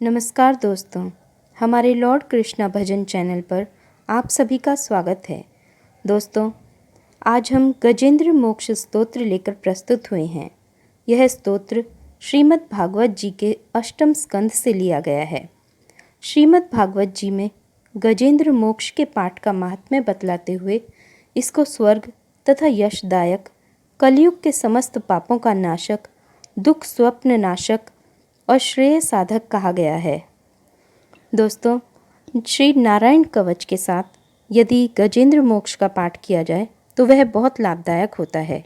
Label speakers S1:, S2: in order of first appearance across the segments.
S1: नमस्कार दोस्तों, हमारे लॉर्ड कृष्णा भजन चैनल पर आप सभी का स्वागत है। दोस्तों, आज हम गजेंद्र मोक्ष स्तोत्र लेकर प्रस्तुत हुए हैं। यह स्तोत्र श्रीमद् भागवत जी के अष्टम स्कंद से लिया गया है। श्रीमद् भागवत जी में गजेंद्र मोक्ष के पाठ का महात्म्य बतलाते हुए इसको स्वर्ग तथा यशदायक, कलयुग के समस्त पापों का नाशक, दुख स्वप्न नाशक और श्रेय साधक कहा गया है। दोस्तों, श्री नारायण कवच के साथ यदि गजेंद्र मोक्ष का पाठ किया जाए तो वह बहुत लाभदायक होता है।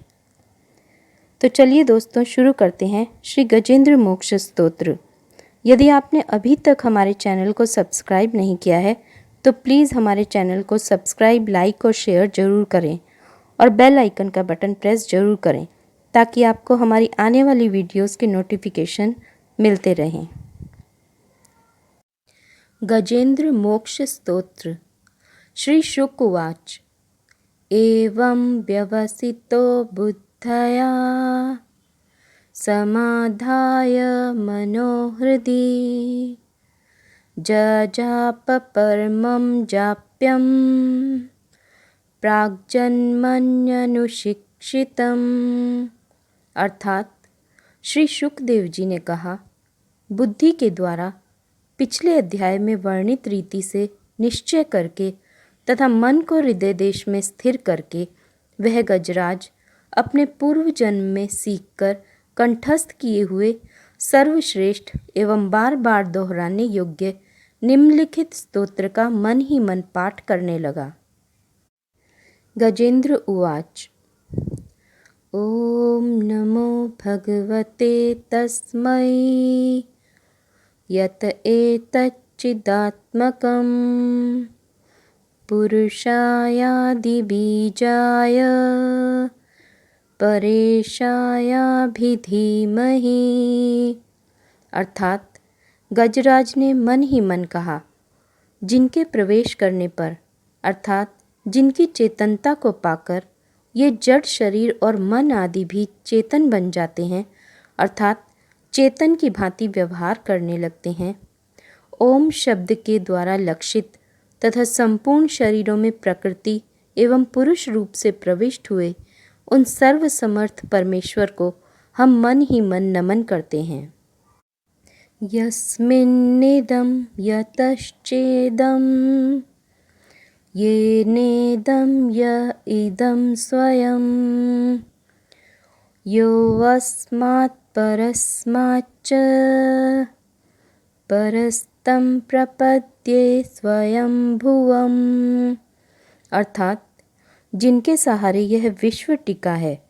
S1: तो चलिए दोस्तों, शुरू करते हैं श्री गजेंद्र मोक्ष स्तोत्र। यदि आपने अभी तक हमारे चैनल को सब्सक्राइब नहीं किया है तो प्लीज़ हमारे चैनल को सब्सक्राइब, लाइक और शेयर ज़रूर करें और बेल आइकन का बटन प्रेस ज़रूर करें ताकि आपको हमारी आने वाली वीडियोस के नोटिफिकेशन मिलते रहें। गजेंद्र मोक्ष स्तोत्र। श्री शुक उवाच। एवं व्यवसितो बुद्धया समाधाय मनोहृदि जजाप परमं जाप्यं प्राग्जन्मन्यनुशिक्षितम्। अर्थात श्री शुकदेव जी ने कहा, बुद्धि के द्वारा पिछले अध्याय में वर्णित रीति से निश्चय करके तथा मन को हृदय देश में स्थिर करके वह गजराज अपने पूर्व जन्म में सीखकर कंठस्थ किए हुए सर्वश्रेष्ठ एवं बार बार दोहराने योग्य निम्नलिखित स्तोत्र का मन ही मन पाठ करने लगा। गजेंद्र उवाच। ओम नमो भगवते तस्मै यत एतच्चिदात्मकं पुरुषायादिबीजाय परेशायाभिधीमहि। अर्थात गजराज ने मन ही मन कहा, जिनके प्रवेश करने पर अर्थात जिनकी चेतनता को पाकर ये जड़ शरीर और मन आदि भी चेतन बन जाते हैं अर्थात चेतन की भांति व्यवहार करने लगते हैं। ओम शब्द के द्वारा लक्षित तथा संपूर्ण शरीरों में प्रकृति एवं पुरुष रूप से प्रविष्ट हुए उन सर्वसमर्थ परमेश्वर को हम मन ही मन नमन करते हैं। यस्मिन्नेदं यतश्चेदं येनेदं य इदं स्वयं यो अस्मात् परस्माच्च परस्तं प्रपद्ये स्वयंभुवम्। अर्थात जिनके सहारे यह विश्व टिका है,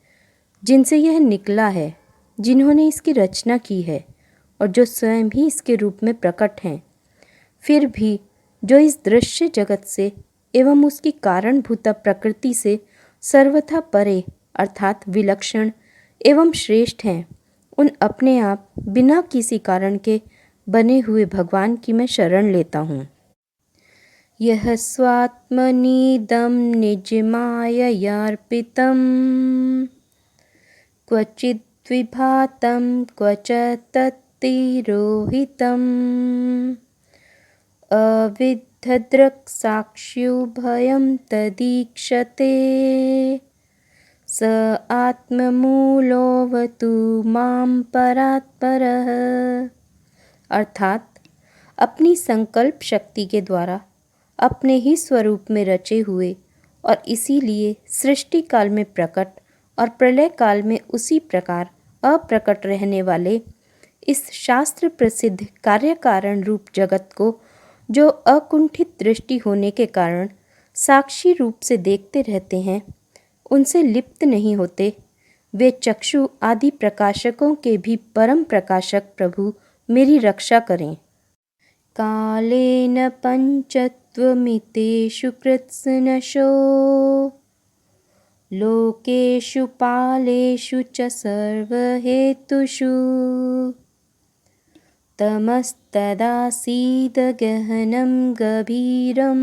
S1: जिनसे यह निकला है, जिन्होंने इसकी रचना की है और जो स्वयं ही इसके रूप में प्रकट हैं, फिर भी जो इस दृश्य जगत से एवं उसकी कारणभूता प्रकृति से सर्वथा परे अर्थात विलक्षण एवं श्रेष्ठ हैं, उन अपने आप बिना किसी कारण के बने हुए भगवान की मैं शरण लेता हूँ। यह स्वात्मनीदं निजमाययार्पितं क्वचिद् विभातं क्वच तत्तिरोहितम् अविद्धदृक्साक्ष्युभयं तदीक्षते स आत्ममूलोऽवतु मां परात्परः। अर्थात अपनी संकल्प शक्ति के द्वारा अपने ही स्वरूप में रचे हुए और इसीलिए सृष्टि काल में प्रकट और प्रलय काल में उसी प्रकार अप्रकट रहने वाले इस शास्त्र प्रसिद्ध कार्य कारण रूप जगत को जो अकुंठित दृष्टि होने के कारण साक्षी रूप से देखते रहते हैं, उनसे लिप्त नहीं होते, वे चक्षु आदि प्रकाशकों के भी परम प्रकाशक प्रभु मेरी रक्षा करें। कालेन पंचत्वमितेषु कृत्स्नशो लोकेषु पालेषु च सर्वहेतुषु तमस्तदासीद गहनं गभीरं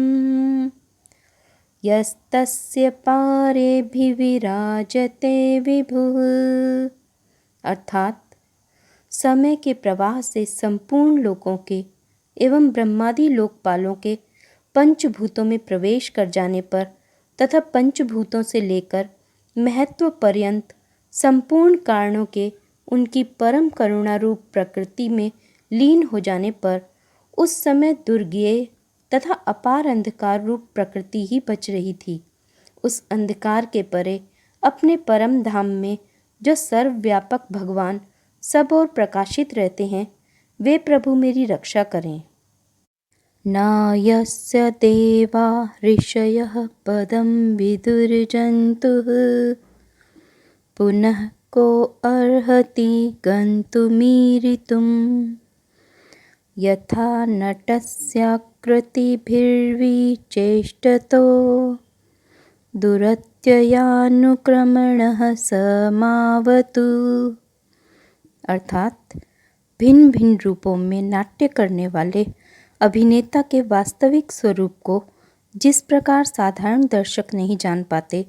S1: यस्तस्य पारेभिर्विराजते विभुः। अर्थात समय के प्रवाह से संपूर्ण लोकों के एवं ब्रह्मादि लोकपालों के पंचभूतों में प्रवेश कर जाने पर तथा पंचभूतों से लेकर महत्व पर्यंत संपूर्ण कारणों के उनकी परम करुणा रूप प्रकृति में लीन हो जाने पर उस समय दुर्ज्ञेय तथा अपार अंधकार रूप प्रकृति ही बच रही थी। उस अंधकार के परे अपने परम धाम में जो सर्वव्यापक भगवान सब ओर प्रकाशित रहते हैं, वे प्रभु मेरी रक्षा करें। न यस्य देवा ऋषयः पदं विदुर्जन्तुः पुनः को अर्हति गन्तुमीरितुं यथा नटस्याकृतिभिर्विचेष्टतो दुरत्ययानुक्रमणः समावतु। अर्थात भिन्न भिन्न रूपों में नाट्य करने वाले अभिनेता के वास्तविक स्वरूप को जिस प्रकार साधारण दर्शक नहीं जान पाते,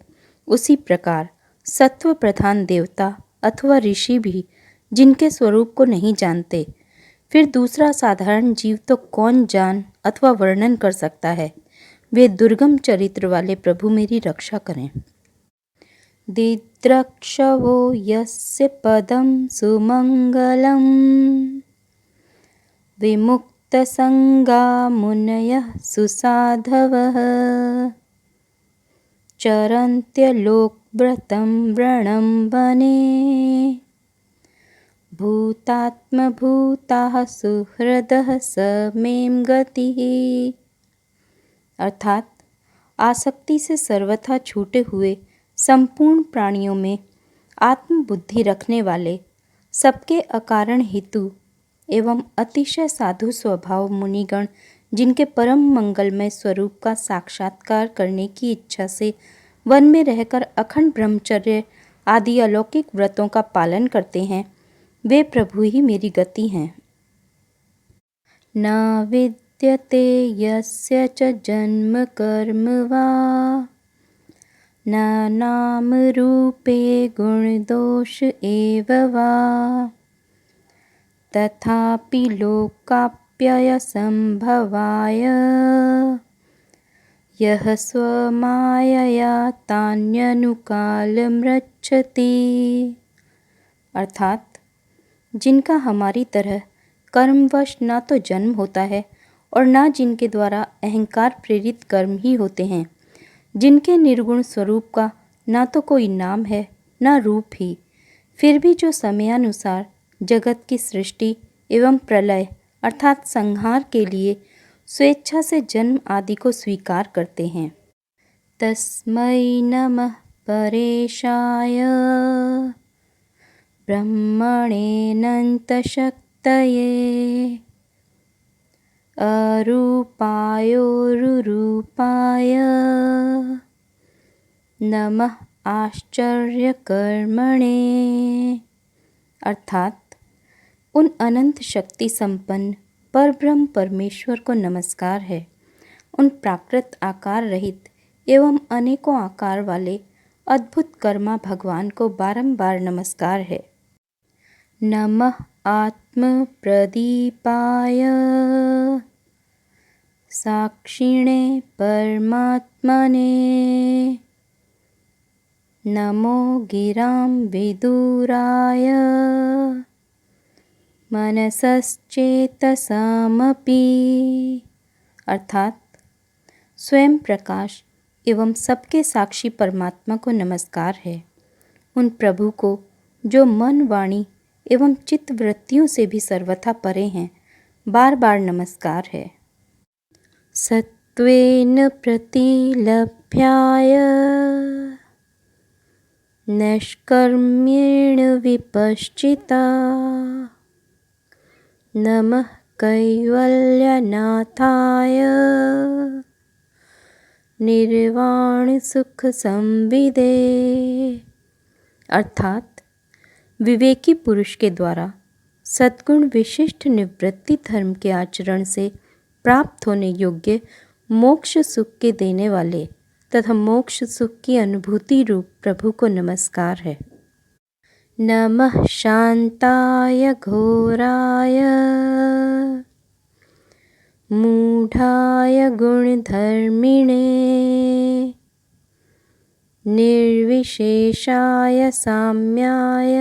S1: उसी प्रकार सत्व प्रधान देवता अथवा ऋषि भी जिनके स्वरूप को नहीं जानते, फिर दूसरा साधारण जीव तो कौन जान अथवा वर्णन कर सकता है। वे दुर्गम चरित्र वाले प्रभु मेरी रक्षा करें। दिद्रक्षवो यस्य पदं सुमंगलम् विमुक्तसंगा मुनयः सुसाधवः चरन्त्यलोकव्रतं व्रणं वने भूतात्मभूताः सुहृदः समें गतिः। अर्थात आसक्ति से सर्वथा छूटे हुए संपूर्ण प्राणियों में आत्मबुद्धि रखने वाले, सबके अकारण हेतु एवं अतिशय साधु स्वभाव मुनिगण जिनके परम मंगलमय स्वरूप का साक्षात्कार करने की इच्छा से वन में रहकर अखंड ब्रह्मचर्य आदि अलौकिक व्रतों का पालन करते हैं, वे प्रभु ही मेरी गति हैं। न विद्यते यस्य च जन्म कर्म वा न नाम रूपे गुणदोष एव वा तथापि लोकाप्ययसंभवाय यः स्वमायया तान्यनुकालमृच्छति। अर्थात जिनका हमारी तरह कर्मवश ना तो जन्म होता है और ना जिनके द्वारा अहंकार प्रेरित कर्म ही होते हैं, जिनके निर्गुण स्वरूप का ना तो कोई नाम है ना रूप ही, फिर भी जो समयानुसार जगत की सृष्टि एवं प्रलय अर्थात संहार के लिए स्वेच्छा से जन्म आदि को स्वीकार करते हैं। तस्मै नमः परेशाय ब्रह्मणेऽनन्तशक्तये अरूपायोरुरूपाय नमः आश्चर्यकर्मणे। अर्थात उन अनंत शक्ति संपन्न परब्रह्म परमेश्वर को नमस्कार है। उन प्राकृत आकार रहित एवं अनेकों आकार वाले अद्भुत कर्मा भगवान को बारंबार नमस्कार है। नमः आत्म प्रदीपाय साक्षिणे परमात्मने नमो गिरां विदुराय मनसश्चेतसामपि। अर्थात स्वयं प्रकाश एवं सबके साक्षी परमात्मा को नमस्कार है। उन प्रभु को जो मन वाणी एवं चित्त वृत्तियों से भी सर्वथा परे हैं, बार बार नमस्कार है। सत्वेन प्रतिलभ्याय नैष्कर्म्येण विपश्चिता नमः कैवल्यनाथाय निर्वाण सुख संविदे। अर्थात विवेकी पुरुष के द्वारा सद्गुण विशिष्ट निवृत्ति धर्म के आचरण से प्राप्त होने योग्य मोक्ष सुख के देने वाले तथा मोक्ष सुख की अनुभूति रूप प्रभु को नमस्कार है। नमः शान्ताय घोराय मूढाय गुणधर्मिणे निर्विशेषाय साम्याय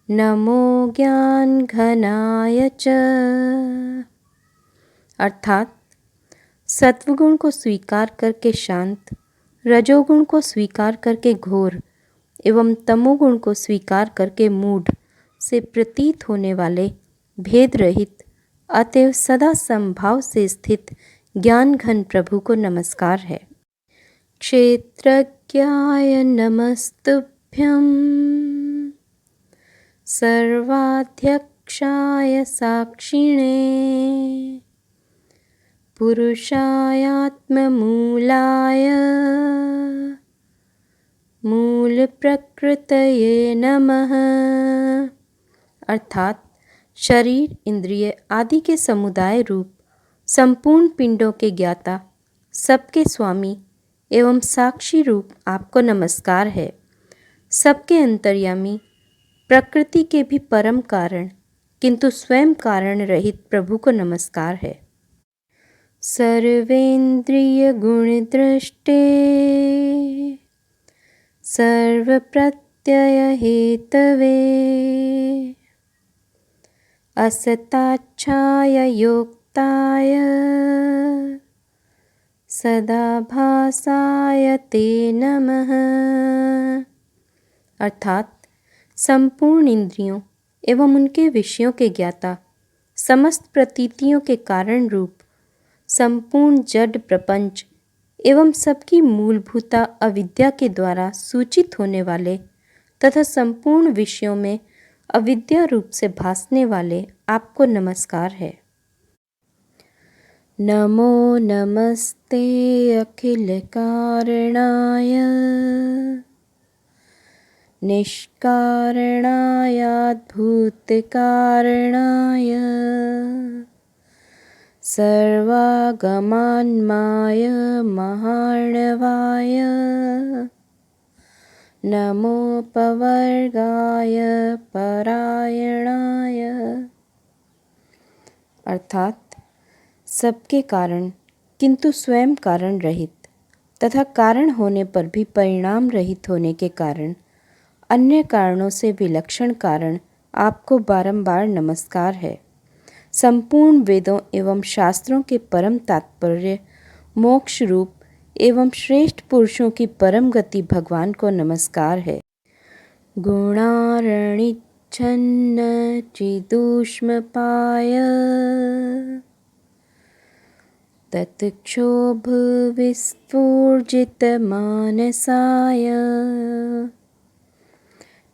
S1: नमो ज्ञानघनाय च। अर्थात सत्वगुण को स्वीकार करके शांत, रजोगुण को स्वीकार करके घोर एवं तमोगुण को स्वीकार करके मूढ़ से प्रतीत होने वाले भेद रहित अतएव सदा समभाव से स्थित ज्ञान घन प्रभु को नमस्कार है। क्षेत्रज्ञाय नमस्तुभ्यं सर्वाध्यक्षाय साक्षिणे पुरुषायात्ममूलाय मूलप्रकृतये नमः। अर्थात शरीर, इंद्रिय आदि के समुदाय रूप संपूर्ण पिंडों के ज्ञाता, सबके स्वामी एवं साक्षी रूप आपको नमस्कार है। सबके अंतर्यामी, प्रकृति के भी परम कारण किंतु स्वयं कारण रहित प्रभु को नमस्कार है। सर्वेन्द्रिय गुणदृष्टे सर्वप्रत्यय हेतवे असताच्छाय योक्ताय सदाभासाय ते नमः। अर्थात संपूर्ण इंद्रियों एवं उनके विषयों के ज्ञाता, समस्त प्रतीतियों के कारण रूप संपूर्ण जड़ प्रपंच एवं सबकी मूलभूता अविद्या के द्वारा सूचित होने वाले तथा संपूर्ण विषयों में अविद्या रूप से भासने वाले आपको नमस्कार है। नमो नमस्ते अखिल कारणाय निष्कारणाय अद्भुत कारणाय सर्वागमान्माय महार्णवाय नमोपवर्गाय परायणाय। अर्थात सबके कारण किंतु स्वयं कारण रहित तथा कारण होने पर भी परिणाम रहित होने के कारण अन्य कारणों से विलक्षण कारण आपको बारंबार नमस्कार है। संपूर्ण वेदों एवं शास्त्रों के परम तात्पर्य, मोक्ष रूप एवं श्रेष्ठ पुरुषों की परम गति भगवान को नमस्कार है। गुणारणिच्छन्न चिदूष्मपाय तत्क्षोभ विस्फूर्जित मानसाय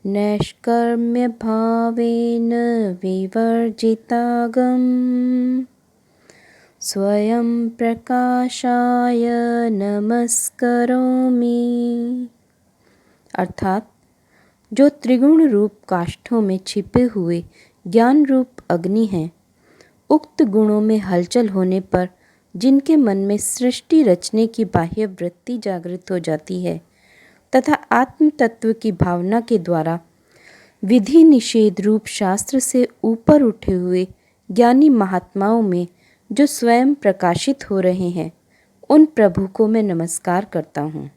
S1: नैष्कर्म्य भावेन विवर्जितागम स्वयं प्रकाशाय नमस्करोमि। अर्थात जो त्रिगुण रूप काष्ठों में छिपे हुए ज्ञान रूप अग्नि हैं, उक्त गुणों में हलचल होने पर जिनके मन में सृष्टि रचने की बाह्य वृत्ति जागृत हो जाती है तथा आत्म तत्व की भावना के द्वारा विधि निषेध रूप शास्त्र से ऊपर उठे हुए ज्ञानी महात्माओं में जो स्वयं प्रकाशित हो रहे हैं, उन प्रभु को मैं नमस्कार करता हूँ।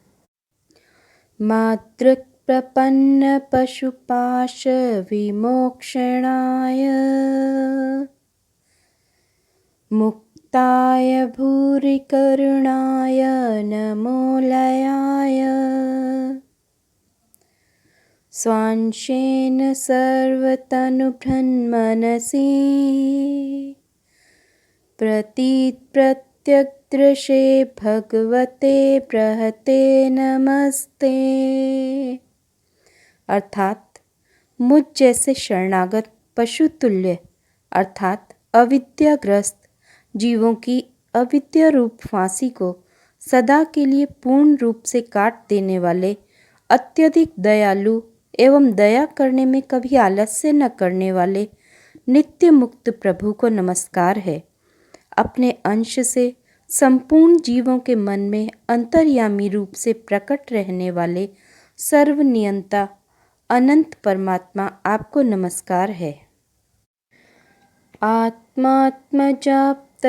S1: मातृक प्रपन्न पशुपाश विमोक्षणाय मुक्ताय भूरि करुणाय नमोलयाय स्वांशेन सर्वतनुभृन्मनसि प्रतीत प्रत्यग्दृशे भगवते प्रहते नमस्ते। अर्थात मुझ जैसे शरणागत पशुतुल्य अर्थात अविद्याग्रस्त जीवों की अविद्या रूप फांसी को सदा के लिए पूर्ण रूप से काट देने वाले अत्यधिक दयालु एवं दया करने में कभी आलस्य न करने वाले नित्य मुक्त प्रभु को नमस्कार है। अपने अंश से संपूर्ण जीवों के मन में अंतर्यामी रूप से प्रकट रहने वाले सर्वनियंता अनंत परमात्मा आपको नमस्कार है। आत्मात्मजाप्त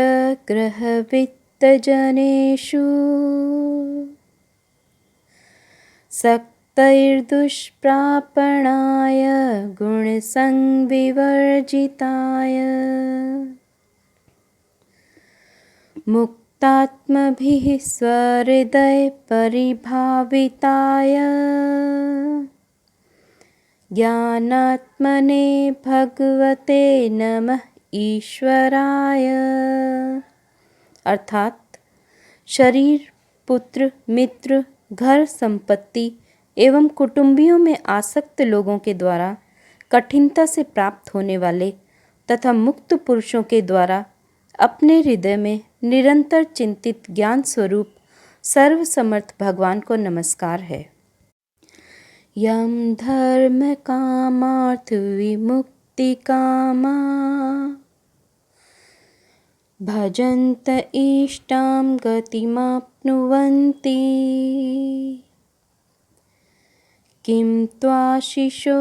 S1: ग्रहवित्तजनेषु सक्तैर्दुष्प्रापणाय गुणसंविवर्जिताय मुक्तात्मभिः स्वहृदय परिभाविताय ज्ञानात्मने भगवते नमः ईश्वराय। अर्थात शरीर, पुत्र, मित्र, घर, संपत्ति एवं कुटुंबियों में आसक्त लोगों के द्वारा कठिनता से प्राप्त होने वाले तथा मुक्त पुरुषों के द्वारा अपने हृदय में निरंतर चिंतित ज्ञान स्वरूप सर्वसमर्थ भगवान को नमस्कार है। यम धर्म कामार्थ विमुक्ति कामा भजन्त इष्टां गतिमाप्नुवन्ति किं त्वाशिशोरात्यपि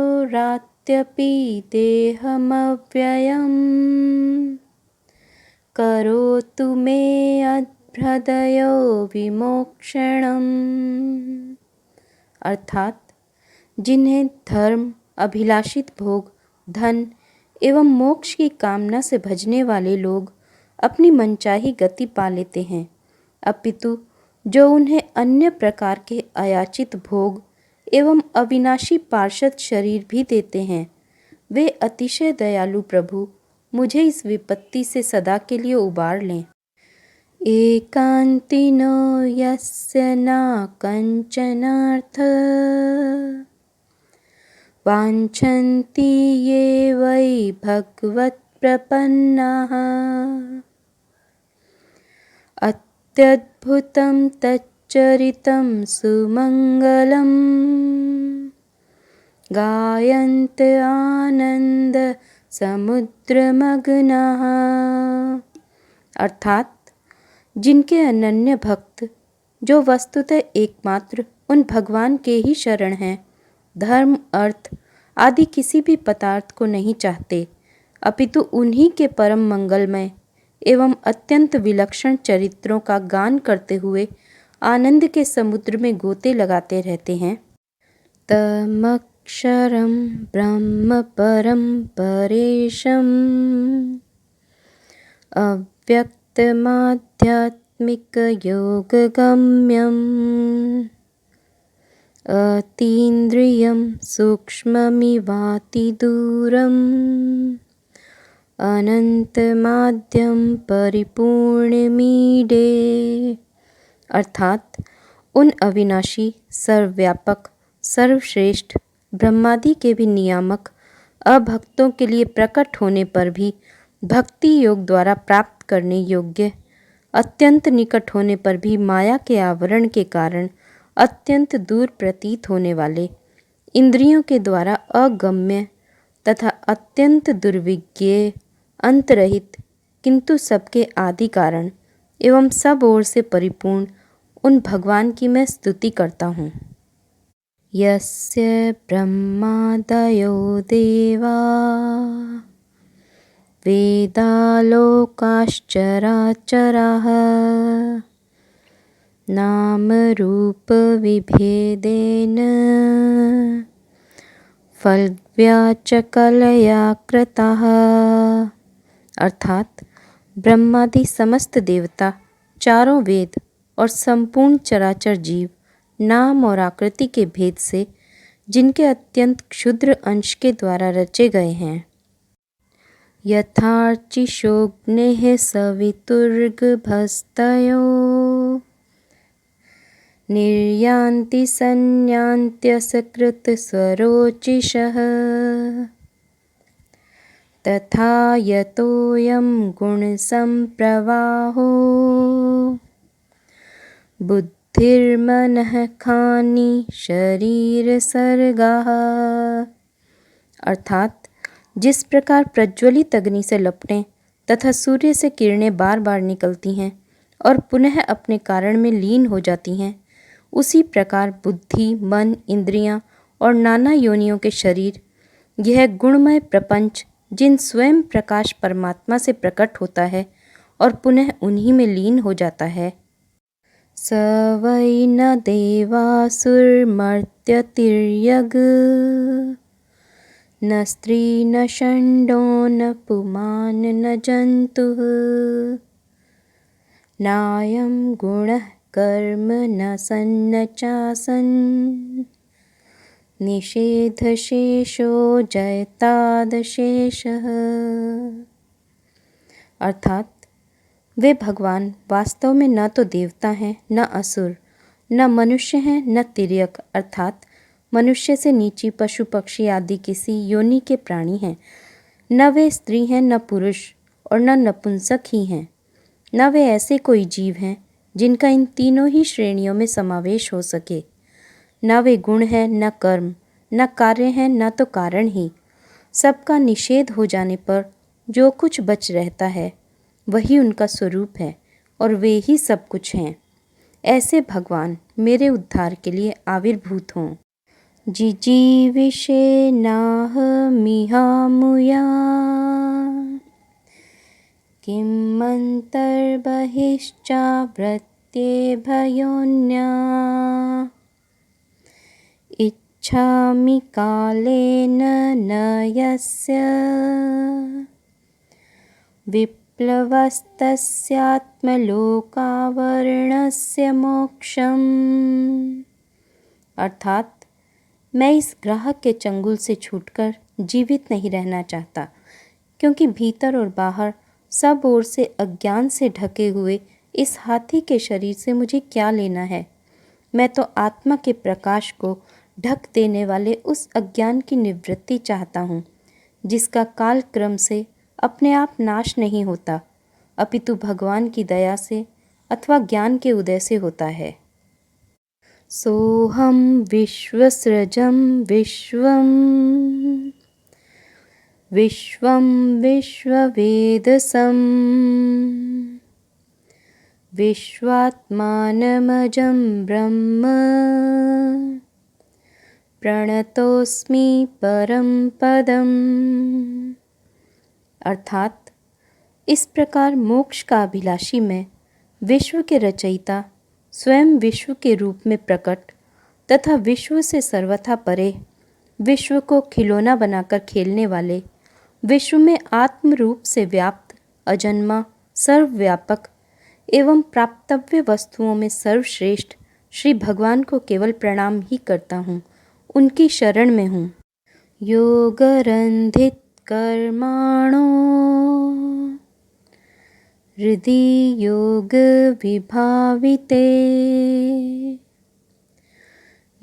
S1: देहमव्ययम् करोतु मे अभ्युदयो विमोक्षणम्। अर्थात जिन्हें धर्म, अभिलाषित भोग, धन एवं मोक्ष की कामना से भजने वाले लोग अपनी मनचाही गति पा लेते हैं, अपितु जो उन्हें अन्य प्रकार के अयाचित भोग एवं अविनाशी पार्षद शरीर भी देते हैं, वे अतिशय दयालु प्रभु मुझे इस विपत्ति से सदा के लिए उबार लें। एकांतिनो यस्य न कंचनार्थ वाञ्छन्ति ये वै भगवत्प्रपन्नाः अत्यद्भुतं तच्चरितं सुमङ्गलम् गायन्त आनंद समुद्रमग्नाः। अर्थात जिनके अनन्य भक्त, जो वस्तुतः एकमात्र उन भगवान के ही शरण हैं, धर्म, अर्थ आदि किसी भी पदार्थ को नहीं चाहते, अपितु उन्हीं के परम मंगलमय एवं अत्यंत विलक्षण चरित्रों का गान करते हुए आनंद के समुद्र में गोते लगाते रहते हैं। तमक्षरं ब्रह्म परं परेशम् अव्यक्तमाध्यात्मिकयोगगम्यम् अतीन्द्रियं सूक्ष्ममिवातिदूरम् अनंतमाद्यं परिपूर्णमीडे। अर्थात उन अविनाशी, सर्वव्यापक, सर्वश्रेष्ठ ब्रह्मादि के भी नियामक अभक्तों के लिए प्रकट होने पर भी भक्ति योग द्वारा प्राप्त करने योग्य, अत्यंत निकट होने पर भी माया के आवरण के कारण अत्यंत दूर प्रतीत होने वाले, इंद्रियों के द्वारा अगम्य तथा अत्यंत दुर्विज्ञेय, अंतरहित किंतु सबके आदि कारण एवं सब ओर से परिपूर्ण उन भगवान की मैं स्तुति करता हूँ। यस्य ब्रह्मादयो देवा वेदालोकाश्चराचराः नाम रूप विभेदेन फलव्याचकलया कृताः। अर्थात ब्रह्मादि समस्त देवता, चारों वेद और संपूर्ण चराचर जीव नाम और आकृति के भेद से जिनके अत्यंत क्षुद्र अंश के द्वारा रचे गए हैं। यथार्चिषोऽग्नेः सवितुर्गभस्तयो निर्यान्ति संयान्त्यसकृतस्वरोचिषः तथा यतोऽयं गुणसम्प्रवाहो बुद्धिर्मनः खानि शरीर सर्गाः। अर्थात जिस प्रकार प्रज्वलित अग्नि से लपटें तथा सूर्य से किरणें बार बार निकलती हैं और पुनः अपने कारण में लीन हो जाती हैं, उसी प्रकार बुद्धि, मन, इंद्रियां और नाना योनियों के शरीर, यह गुणमय प्रपंच जिन स्वयं प्रकाश परमात्मा से प्रकट होता है और पुनः उन्हीं में लीन हो जाता है। स वै न देवासुरमर्त्यतिर्यग न स्त्री न षण्डो न पुमान् न जन्तुः नायं गुणः कर्म न सन्न चासन् निषेधशेषो जयतादशेषः। अर्थात वे भगवान वास्तव में न तो देवता हैं, न असुर, न मनुष्य हैं, न तिर्यक अर्थात मनुष्य से नीची पशु पक्षी आदि किसी योनि के प्राणी हैं। न वे स्त्री हैं, न पुरुष और न नपुंसक ही हैं। न वे ऐसे कोई जीव हैं जिनका इन तीनों ही श्रेणियों में समावेश हो सके। न वे गुण है, न कर्म, न कार्य हैं, न तो कारण ही। सबका निषेध हो जाने पर जो कुछ बच रहता है वही उनका स्वरूप है और वे ही सब कुछ हैं। ऐसे भगवान मेरे उद्धार के लिए आविर्भूत हों। जिजीविषे नाहमिहामुया किमन्तर्बहिश्चावृत्ते भयोन्या इच्छामि कालेन न यस्य विप्लवस्तस्यात्मलोकावरणस्य मोक्षम्। अर्थात मैं इस ग्राहक के चंगुल से छूटकर जीवित नहीं रहना चाहता, क्योंकि भीतर और बाहर सब ओर से अज्ञान से ढके हुए इस हाथी के शरीर से मुझे क्या लेना है। मैं तो आत्मा के प्रकाश को ढक देने वाले उस अज्ञान की निवृत्ति चाहता हूँ, जिसका काल क्रम से अपने आप नाश नहीं होता, अपितु भगवान की दया से अथवा ज्ञान के उदय से होता है। सोहम विश्वसृजं विश्वं विश्वं विश्ववेदसं विश्वात्मानमजं ब्रह्म प्रणतोस्मि परम पदम्। अर्थात इस प्रकार मोक्ष का अभिलाषी मैं, विश्व के रचयिता, स्वयं विश्व के रूप में प्रकट तथा विश्व से सर्वथा परे, विश्व को खिलौना बनाकर खेलने वाले, विश्व में आत्म रूप से व्याप्त, अजन्मा, सर्वव्यापक एवं प्राप्तव्य वस्तुओं में सर्वश्रेष्ठ श्री भगवान को केवल प्रणाम ही करता हूँ, उनकी शरण में हूँ। योगरंधित कर्माणो हृदि योग विभाविते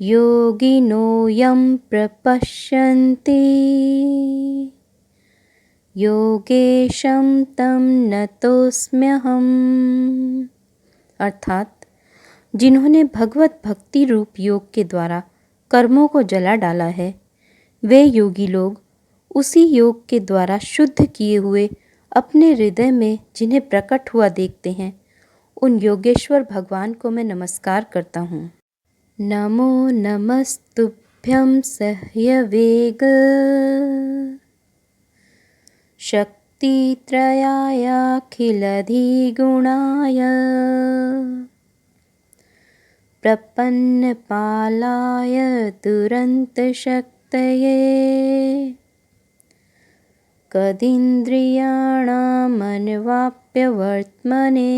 S1: योगिनो यं प्रपश्यन्ति योगेशं तं नतोऽस्म्यहम्। अर्थात जिन्होंने भगवत भक्ति रूप योग के द्वारा कर्मों को जला डाला है, वे योगी लोग उसी योग के द्वारा शुद्ध किए हुए अपने हृदय में जिन्हें प्रकट हुआ देखते हैं, उन योगेश्वर भगवान को मैं नमस्कार करता हूँ। नमो नमस्तुभ्यं सह्यवेग शक्तित्रयायाखिलधिगुणाय प्रपन्नपालाय दुरन्तशक्तये कदिन्द्रियाणामनवाप्यवर्त्मने।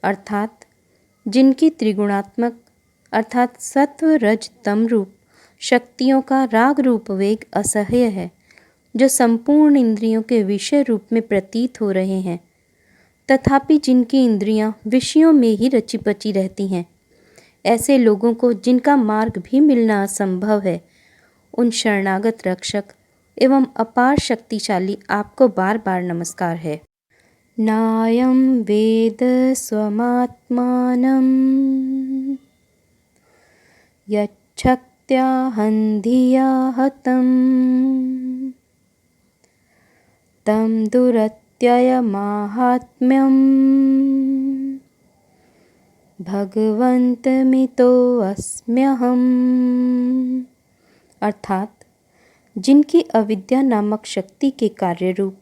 S1: अर्थात जिनकी त्रिगुणात्मक अर्थात सत्व रज तम रूप शक्तियों का राग रूप वेग असह्य है, जो संपूर्ण इंद्रियों के विषय रूप में प्रतीत हो रहे हैं, तथापि जिनकी इंद्रियां विषयों में ही रची पची रहती हैं, ऐसे लोगों को जिनका मार्ग भी मिलना असंभव है, उन शरणागत रक्षक एवं अपार शक्तिशाली आपको बार बार नमस्कार है। नायं वेद स्वमात्मानं यच्छक्त्याहन्धिया हतं तं दुरत्ययमाहात्म्यं भगवन्तमितो अस्म्यहम्। अर्थात जिनकी अविद्या नामक शक्ति के कार्य रूप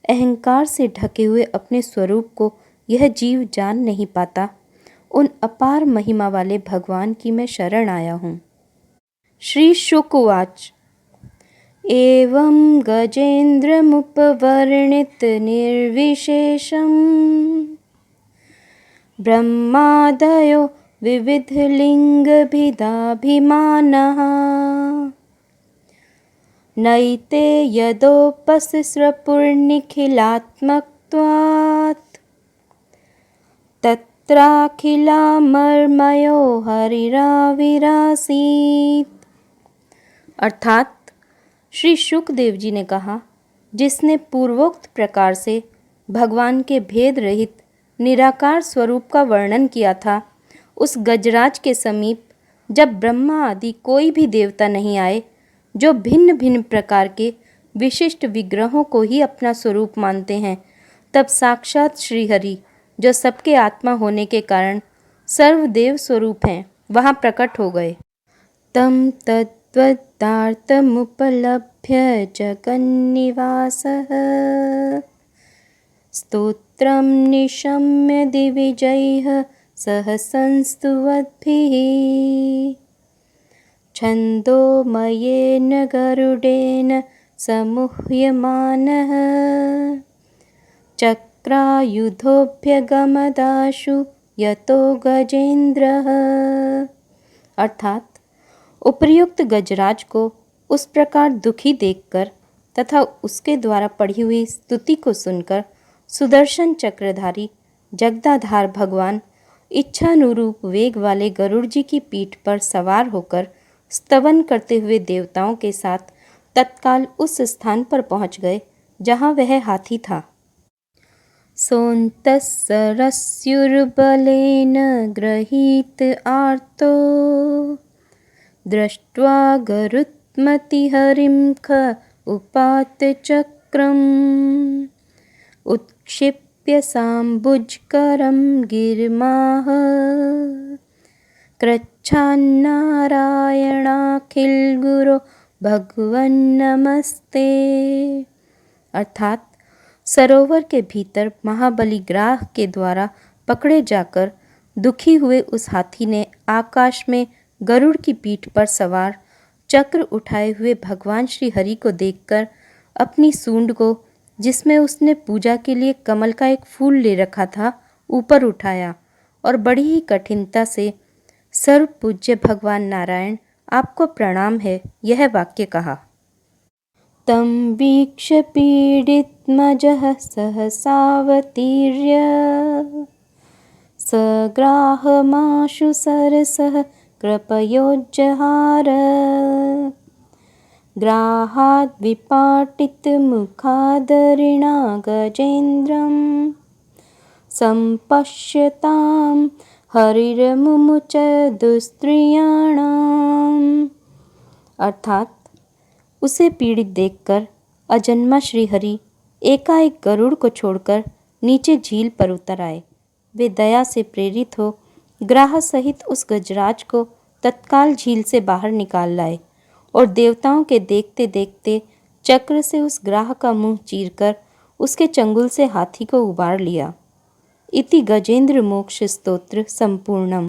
S1: अहंकार से ढके हुए अपने स्वरूप को यह जीव जान नहीं पाता, उन अपार महिमा वाले भगवान की मैं शरण आया हूँ। श्री शुक उवाच एवं गजेन्द्रमुपवर्णित निर्विशेषम् ब्रह्मादयो विविधलिङ्गभिदाभिमानः नैते यदोपसृपुर्निखिलात्मत्वात् तत्राखिलामर्मयो हरिराविरासीत्। अर्थात श्री शुकदेव जी ने कहा, जिसने पूर्वोक्त प्रकार से भगवान के भेद रहित निराकार स्वरूप का वर्णन किया था, उस गजराज के समीप जब ब्रह्मा आदि कोई भी देवता नहीं आए, जो भिन्न भिन्न प्रकार के विशिष्ट विग्रहों को ही अपना स्वरूप मानते हैं, तब साक्षात श्रीहरि, जो सबके आत्मा होने के कारण सर्वदेव स्वरूप हैं, वहाँ प्रकट हो गए। तम तद्वदार्थमुपलभ्य जगन्निवासः स्तोत्रं निशम्य दिविजैः सह संस्तुवद्भिः छन्दोमयेन गरुडेन समुह्यमानः चक्रायुधोऽभ्यगमदाशु यतो गजेन्द्रः। अर्थात उपर्युक्त गजराज को उस प्रकार दुखी देखकर तथा उसके द्वारा पढ़ी हुई स्तुति को सुनकर सुदर्शन चक्रधारी जगदाधार भगवान इच्छानुरूप वेग वाले गरुड़ जी की पीठ पर सवार होकर स्तवन करते हुए देवताओं के साथ तत्काल उस स्थान पर पहुंच गए जहां वह हाथी था। सोऽन्तःसरस्युर्बलेन गृहीत आर्तो दृष्ट्वा गरुत्मतिहरिं ख उपात चक्रम् उत्क्षिप्य साम्बुजकरं गिरिमाह कृच्छान्नारायणाखिलगुरो भगवन्नमस्ते। अर्थात सरोवर के भीतर महाबली ग्राह के द्वारा पकड़े जाकर दुखी हुए उस हाथी ने आकाश में गरुड़ की पीठ पर सवार चक्र उठाए हुए भगवान श्री हरि को देखकर अपनी सूंड को, जिसमें उसने पूजा के लिए कमल का एक फूल ले रखा था, ऊपर उठाया और बड़ी ही कठिनता से सर्व पूज्य भगवान नारायण आपको प्रणाम है, यह वाक्य कहा। तं वीक्ष्य पीडितमजः सहसावतीर्य सग्राहमाशु सरसः कृपयोज्जहार ग्राहाद् विपाटितमुखादरिणा गजेन्द्रं सम्पश्यतां हरिर्मुमुच दुस्त्रियाणाम्। अर्थात उसे पीड़ित देखकर अजन्मा श्रीहरि एकाएक गरुड़ को छोड़कर नीचे झील पर उतर आए। वे दया से प्रेरित हो ग्राह सहित उस गजराज को तत्काल झील से बाहर निकाल लाए और देवताओं के देखते देखते चक्र से उस ग्राह का मुंह चीरकर उसके चंगुल से हाथी को उबार लिया। इति गजेंद्र मोक्ष स्तोत्र संपूर्णम।